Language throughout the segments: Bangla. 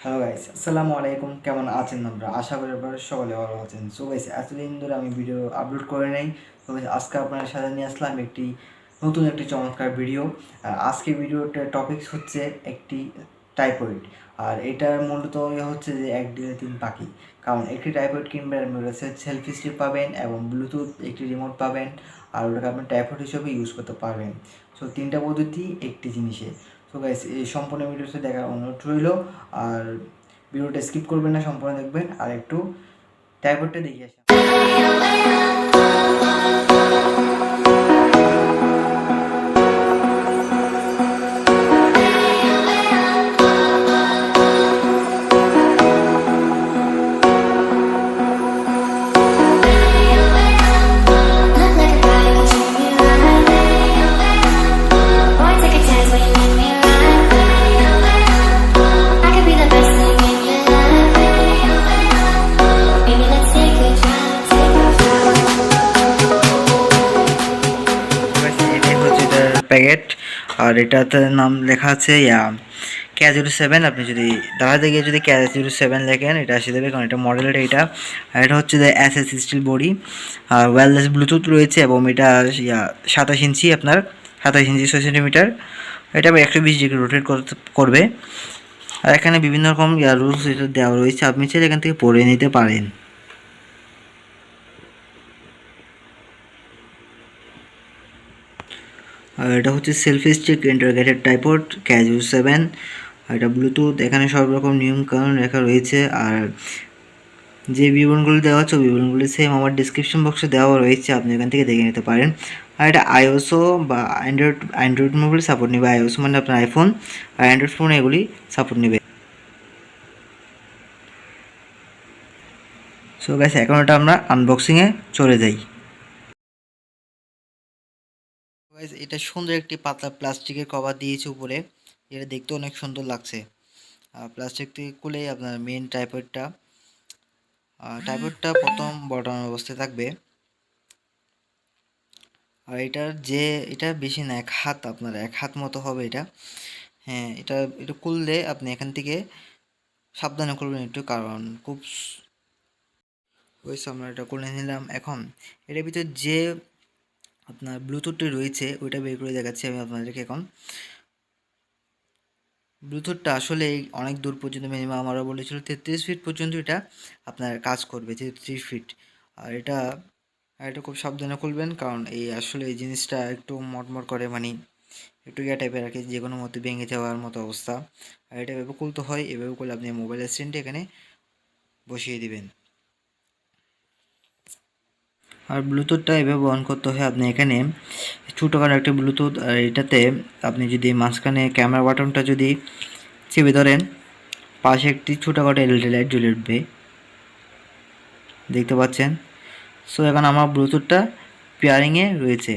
হ্যালো গাইস, আসসালামু আলাইকুম। কেমন আছেন আপনারা? আশা করি আপনারা সকলে ভালো আছেন। সো গাইস, এতদিন ধরে আমি ভিডিও আপলোড করে নাই। তো গাইস, আজকে আপনাদের সাথে নিয়ে আসলাম নতুন একটি চমৎকার ভিডিও। আজকে ভিডিওটার টপিকস হচ্ছে একটি টাইপয়েড। আর এটার মূলত হচ্ছে যে এক ডিলে তিন পাখি। কারণ একটি টাইপয়েড কিনবেন, আপনি কাছে সেলফি স্টিক পাবেন এবং ব্লুটুথ একটি রিমোট পাবেন। আর ওটাকে আপনি টাইপয়েড হিসেবে ইউজ করতে পারবেন। সো তিনটা পদ্ধতি একটি জিনিসে। সো গাইস, এই সম্পূর্ণ ভিডিওটি দেখার অনুরোধ রইল। আর ভিডিওটা স্কিপ করবেন না, সম্পূর্ণ দেখবেন। আর একটু টাইপয়েডটা দেখিয়ে আসি। প্যাকেট। আর এটাতে নাম লেখা আছে K07। আপনি যদি দাঁড়াতে গিয়ে যদি K07 লেখেন, এটা আসে দেবে, কারণ এটা মডেলটা এটা। আর এটা হচ্ছে যে SS স্টিল বডি আর ওয়্যারলেস ব্লুটুথ রয়েছে, এবং এটা 27 ইঞ্চি, আপনার 27 ইঞ্চি 6 সেন্টিমিটার। এটা 120 ডিগ্রি রোটেট করবে। আর এখানে বিভিন্ন রকম রুলস দেওয়া রয়েছে, আপনি চাইলে এখান থেকে পড়ে নিতে পারেন। আর এটা হচ্ছে selfie stick integrated typed K07। এটা ব্লুটুথ, এখানে সব রকম নিয়মকানুন লেখা রয়েছে। আর যে বিবরণগুলি দেওয়া হচ্ছে বিবরণগুলি সেম আমার ডিসক্রিপশন বক্সে দেওয়া রয়েছে, আপনি এখান থেকে দেখে নিতে পারেন। আর এটা আইওসও বা অ্যান্ড্রয়েড মোবাইল সাপোর্ট নেবে। আইওসও মানে আপনার আইফোন, আর অ্যান্ড্রয়েড ফোন এগুলি সাপোর্ট নেবে। সো গাইস, এখন এটা আমরা আনবক্সিংয়ে চলে যাই। এটা সুন্দর একটি পাতলা প্লাস্টিকের কভার দিয়েছে উপরে, এটা দেখতে অনেক সুন্দর লাগছে। প্লাস্টিক থেকে খুলে আপনার মেন টাইপয়েডটা প্রথম বটন অবস্থায় থাকবে। আর এটা বেশি না, এক হাত, আপনার এক হাত মতো হবে এটা। হ্যাঁ, এটা খুললে আপনি এখান থেকে সাবধানে খুলবেন একটু, কারণ খুব হয়েছে। আমরা এটা খুলে নিলাম। এখন এটার ভিতরে যে আপনার ব্লুটুথটি রয়েছে ওইটা বের করে দেখাচ্ছি আমি আপনাদেরকে। এখন ব্লুটুথটা আসলে অনেক দূর পর্যন্ত, মিনিমাম আমারও বলেছিল 33 ফিট পর্যন্ত এটা আপনার কাজ করবে, 33 ফিট। আর এটা খুব সাবধানে খুলবেন, কারণ আসলে এই জিনিসটা একটু মটমট করে, মানে একটু টাইপের আর কি, যে কোনো মতো ভেঙে যাওয়ার মতো অবস্থা। আর এটা এভাবে খুলতে হয়, এভাবে করলে আপনি মোবাইলের স্ক্রিনটা এখানে বসিয়ে দিবেন। আর ব্লুটুথটা এভাবে অন করতে হয়। আপনি এখানে ছোটোখাটো একটা ব্লুটুথ, আর এটাতে আপনি যদি মাঝখানে ক্যামেরা বাটনটা যদি চেপে ধরেন, পাশে একটি ছোটোখাটো এলইডি লাইট জ্বলে উঠবে, দেখতে পাচ্ছেন। সো এখন আমার ব্লুটুথটা পেয়ারিংয়ে রয়েছে।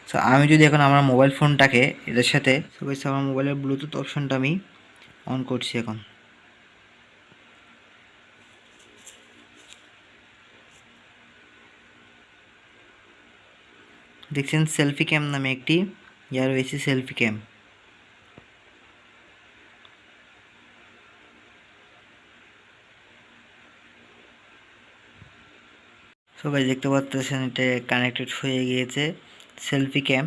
সো আমি যদি এখন আমার মোবাইল ফোনটাকে এটার সাথে, আমার মোবাইলের ব্লুটুথ অপশনটা আমি অন করছি এখন। দেখছেন সেলফি ক্যাম নামে একটি রয়েছে, সেলফি ক্যাম। সবাই দেখতে পাচ্ছেন এটা কানেক্টেড হয়ে গিয়েছে, সেলফি ক্যাম।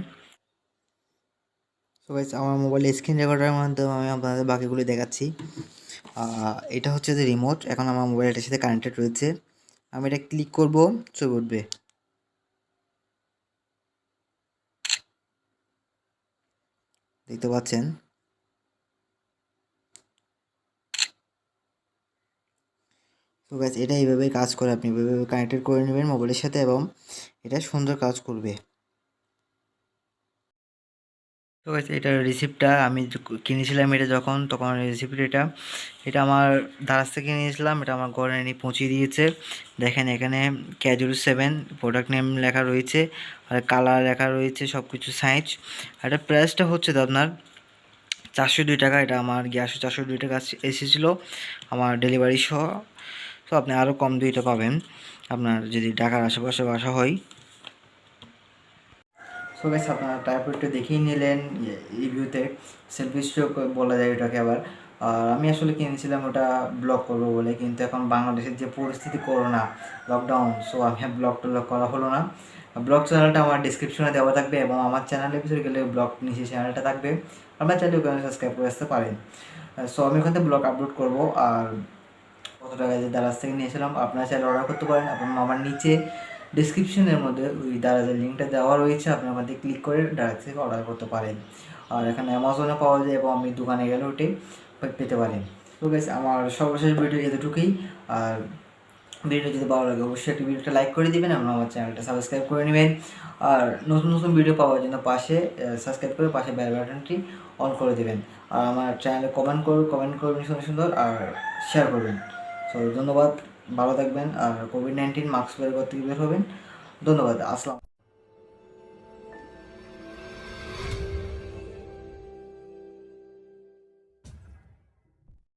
সো গাইস, আমার মোবাইলে স্ক্রিন রেকর্ডারের মাধ্যমে আমি আপনাদের বাকিগুলি দেখাচ্ছি। এটা হচ্ছে যে রিমোট, এখন আমার মোবাইলটার সাথে কানেক্টেড রয়েছে। আমি এটা ক্লিক করব, ছবি উঠবে, দেখতে পাচ্ছেন। তো গাইস, এটা এইভাবে কাজ করে, আপনি এইভাবে কানেক্টেড করে নেবেন মোবাইলের সাথে, এবং এটা সুন্দর কাজ করবে। তো গাইস, এটার রিসিপ্টটা আমি কিনেছিলাম এটা তখন রিসিপ্ট এটা আমার দারাজ থেকে নিয়েছিলাম। এটা আমার ঘরে এনে পৌঁছে দিয়েছে। দেখেন এখানে K07 প্রোডাক্ট নেম লেখা রয়েছে, আর কালার লেখা রয়েছে, সব কিছু সাইজ। আর এটা প্রাইসটা হচ্ছে তো আপনার 402 টাকা। এটা আমার গ্যাস 402 টাকা এসেছিলো আমার ডেলিভারি সহ। তো আপনি আরও কম দুইটা পাবেন আপনার যদি ঢাকার আশেপাশে বাসা হয়। সো গাইস, আপনারা টাইপয়েডটা দেখেই নিলেন রিভিউতে, সেলফি স্ট্রোক বলা যায় এটাকে আবার। আর আমি আসলে কিনেছিলাম ওটা ব্লগ করবো বলে, কিন্তু এখন বাংলাদেশের যে পরিস্থিতি, করোনা, লকডাউন, সো আমি ব্লগ টলগ করা হলো না। ব্লগ চ্যানেলটা আমার ডিসক্রিপশনে দেওয়া থাকবে এবং আমার চ্যানেলে ভিতরে গেলে ব্লগ নিচে চ্যানেলটা থাকবে, আপনারা চাইলে ওখানে সাবস্ক্রাইব করে আসতে পারেন। সো আমি ওখান থেকে ব্লগ আপলোড করবো। আর কত টাকা যে দারাজ থেকে নিয়েছিলাম আপনারা চাইলে অর্ডার করতে পারেন। আপনার আমার নিচে ডিসক্রিপশনের মধ্যে ওই দারাজের লিঙ্কটা দেওয়া রয়েছে, আপনার মধ্যে ক্লিক করে দারাজ থেকে অর্ডার করতে পারেন। আর এখানে অ্যামাজনে পাওয়া যায় এবং আমি দোকানে গেলে ওটি পেতে পারেন। তো গাইস, আমার সর্বশেষ ভিডিও এতটুকুই। আর ভিডিও যদি ভালো লাগে অবশ্যই একটি ভিডিওটা লাইক করে দিবেন এবং আমার চ্যানেলটা সাবস্ক্রাইব করে নেবেন। আর নতুন নতুন ভিডিও পাওয়ার জন্য পাশে সাবস্ক্রাইব করে পাশে বেল বাটনটি অন করে দেবেন। আর আমার চ্যানেলে কমেন্ট করবেন সুন্দর সুন্দর, আর শেয়ার করবেন। সো ধন্যবাদ, ভালো থাকবেন। আর কোভিড-19 মাস্ক বের করতে বের হবেন। ধন্যবাদ, আসসালাম।